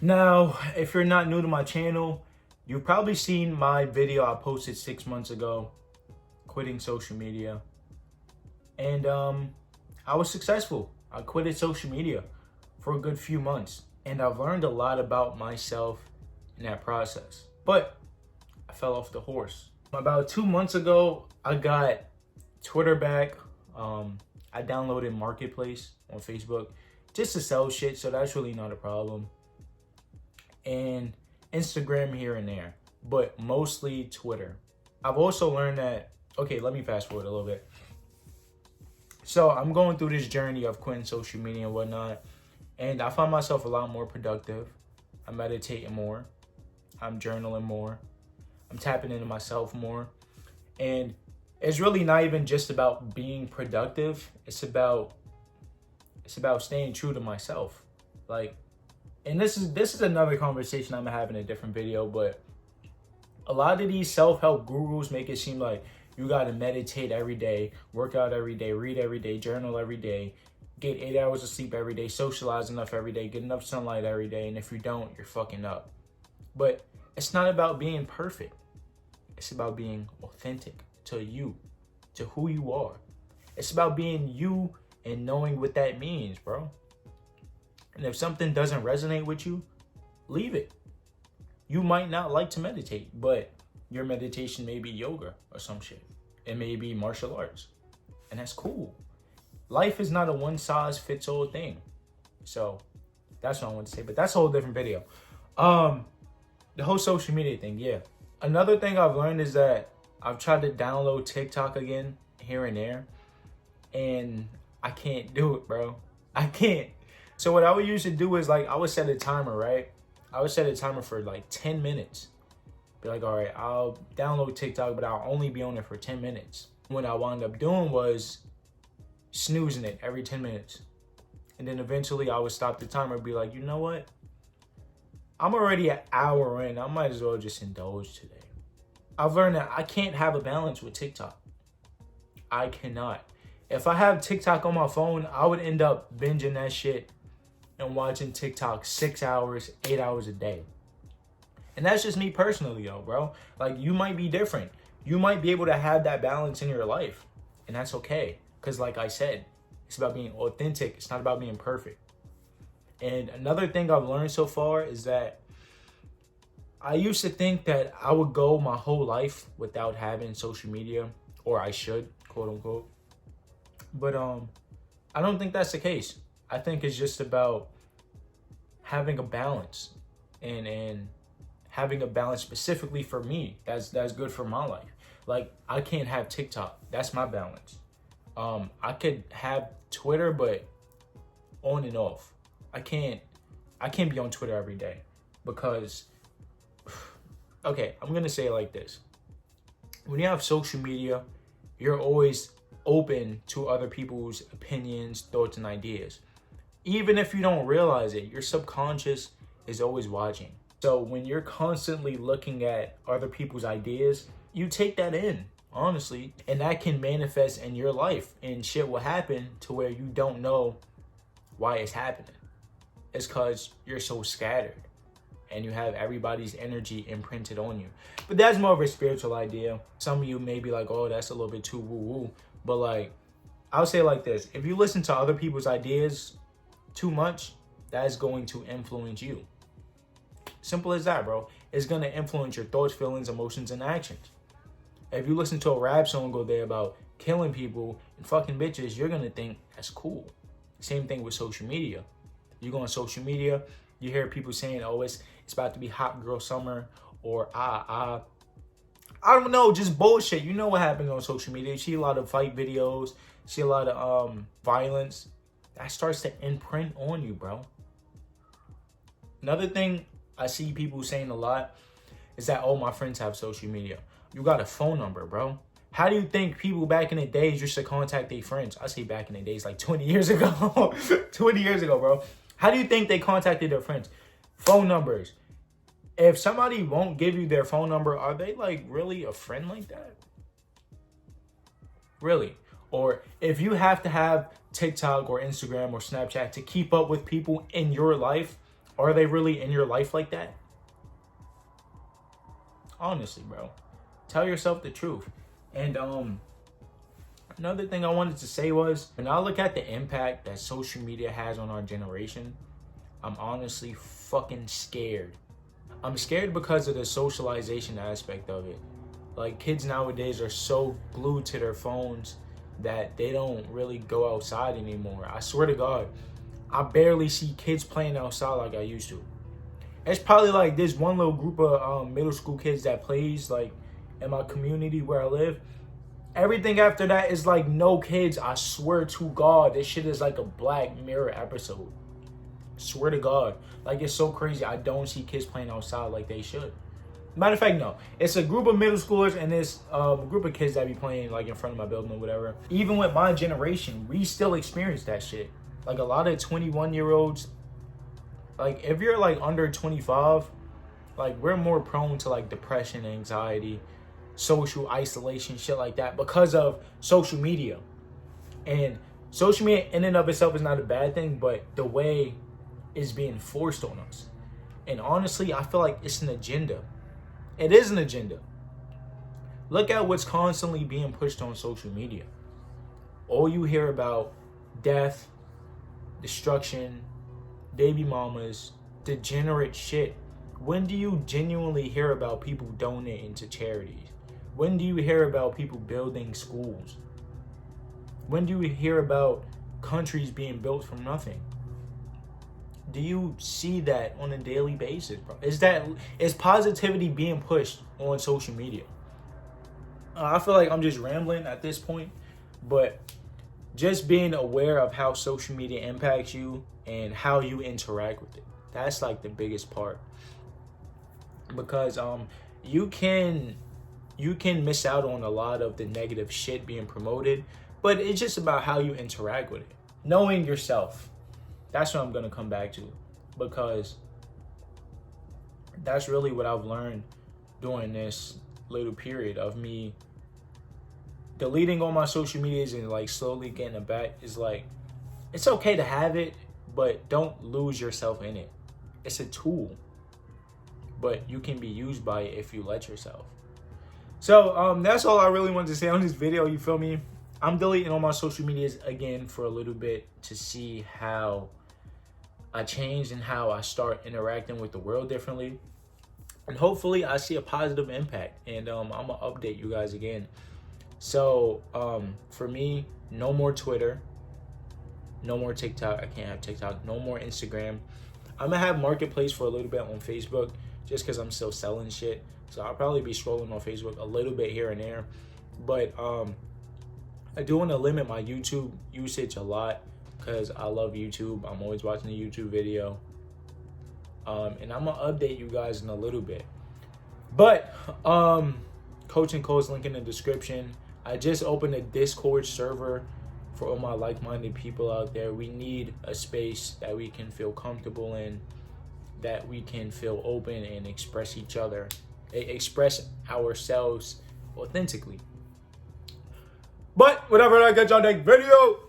Now, if you're not new to my channel, you've probably seen my video I posted 6 months ago, quitting social media. And I was successful. I quitted social media for a good few months. And I've learned a lot about myself in that process. But I fell off the horse. About 2 months ago, I got Twitter back. I downloaded Marketplace on Facebook just to sell shit, so that's really not a problem. And Instagram here and there, but mostly Twitter. I've also learned that, okay, let me fast forward a little bit. So I'm going through this journey of quitting social media and whatnot, and I find myself a lot more productive. I'm meditating more. I'm journaling more. I'm tapping into myself more. And it's really not even just about being productive. It's about staying true to myself. Like, and this is another conversation I'm having in a different video, but a lot of these self-help gurus make it seem like you gotta meditate every day, work out every day, read every day, journal every day, get 8 hours of sleep every day, socialize enough every day, get enough sunlight every day, and if you don't, you're fucking up. But it's not about being perfect. It's about being authentic to you, to who you are. It's about being you and knowing what that means, bro. And if something doesn't resonate with you, leave it. You might not like to meditate, but your meditation may be yoga or some shit. It may be martial arts. And that's cool. Life is not a one-size-fits-all thing. So that's what I want to say. But that's a whole different video. The whole social media thing, yeah. Another thing I've learned is that I've tried to download TikTok again here and there. And I can't do it, bro. I can't. So what I would usually do is, like, I would set a timer, right? I would set a timer for like 10 minutes. Be like, all right, I'll download TikTok, but I'll only be on it for 10 minutes. What I wound up doing was snoozing it every 10 minutes. And then eventually I would stop the timer and be like, you know what? I'm already an hour in. I might as well just indulge today. I've learned that I can't have a balance with TikTok. I cannot. If I have TikTok on my phone, I would end up binging that shit and watching TikTok 6 hours, 8 hours a day. And that's just me personally, though, bro. Like, you might be different. You might be able to have that balance in your life. And that's okay. Because like I said, it's about being authentic. It's not about being perfect. And another thing I've learned so far is that I used to think that I would go my whole life without having social media, or I should, quote unquote. But I don't think that's the case. I think it's just about having a balance and having a balance specifically for me. That's good for my life. Like, I can't have TikTok. That's my balance. I could have Twitter, but on and off. I can't be on Twitter every day because, okay, I'm gonna say it like this. When you have social media, you're always open to other people's opinions, thoughts, and ideas. Even if you don't realize it, your subconscious is always watching. So when you're constantly looking at other people's ideas, you take that in, honestly, and that can manifest in your life, and shit will happen to where you don't know why it's happening. It's because you're so scattered and you have everybody's energy imprinted on you. But that's more of a spiritual idea. Some of you may be like, oh, that's a little bit too woo-woo. But like, I'll say it like this. If you listen to other people's ideas too much, that's going to influence you. Simple as that, bro. It's going to influence your thoughts, feelings, emotions, and actions. If you listen to a rap song all day about killing people and fucking bitches, you're going to think that's cool. Same thing with social media. You go on social media, you hear people saying, oh, it's about to be hot girl summer, or I don't know, just bullshit. You know what happens on social media. You see a lot of fight videos, see a lot of violence. That starts to imprint on you, bro. Another thing I see people saying a lot is that, oh, my friends have social media. You got a phone number, bro. How do you think people back in the days used to contact their friends? I say back in the days, like 20 years ago. 20 years ago, bro. How do you think they contacted their friends? Phone numbers. If somebody won't give you their phone number, are they like really a friend like that? Really? Or if you have to have TikTok or Instagram or Snapchat to keep up with people in your life, Are they really in your life like that? Honestly, bro. Tell yourself the truth. And another thing I wanted to say was, when I look at the impact that social media has on our generation, I'm honestly fucking scared. I'm scared because of the socialization aspect of it. Like, kids nowadays are so glued to their phones that they don't really go outside anymore. I swear to God, I barely see kids playing outside like I used to. It's probably like this one little group of middle school kids that plays like in my community where I live. Everything after that is like no kids. I swear to God, this shit is like a Black Mirror episode. Swear to God. Like, it's so crazy. I don't see kids playing outside like they should. Matter of fact, no. It's a group of middle schoolers and this group of kids that be playing like in front of my building or whatever. Even with my generation, we still experience that shit. Like, a lot of 21-year-olds, like, if you're like under 25, like, we're more prone to like depression, anxiety, social isolation, shit like that because of social media. And social media in and of itself is not a bad thing, but the way it's being forced on us. And honestly, I feel like it's an agenda. It is an agenda. Look at what's constantly being pushed on social media. All you hear about: death, destruction, baby mamas, degenerate shit. When do you genuinely hear about people donating to charities? When do you hear about people building schools? When do you hear about countries being built from nothing? Do you see that on a daily basis, bro? Is positivity being pushed on social media? I feel like I'm just rambling at this point, but just being aware of how social media impacts you and how you interact with it. That's like the biggest part. Because you can miss out on a lot of the negative shit being promoted, but it's just about how you interact with it. Knowing yourself. That's what I'm going to come back to, because that's really what I've learned during this little period of me deleting all my social medias and like slowly getting it back. Is like, it's okay to have it, but don't lose yourself in it. It's a tool, but you can be used by it if you let yourself. So that's all I really wanted to say on this video, you feel me? I'm deleting all my social medias again for a little bit to see how I change and how I start interacting with the world differently. And hopefully I see a positive impact. And I'm going to update you guys again. So for me, no more Twitter. No more TikTok. I can't have TikTok. No more Instagram. I'm going to have Marketplace for a little bit on Facebook just because I'm still selling shit. So I'll probably be scrolling on Facebook a little bit here and there. But I do want to limit my YouTube usage a lot, because I love YouTube. I'm always watching a YouTube video. And I'm going to update you guys in a little bit. But Coach and Cole's link in the description. I just opened a Discord server for all my like-minded people out there. We need a space that we can feel comfortable in, that we can feel open and express ourselves authentically. But whatever, I catch y'all next video.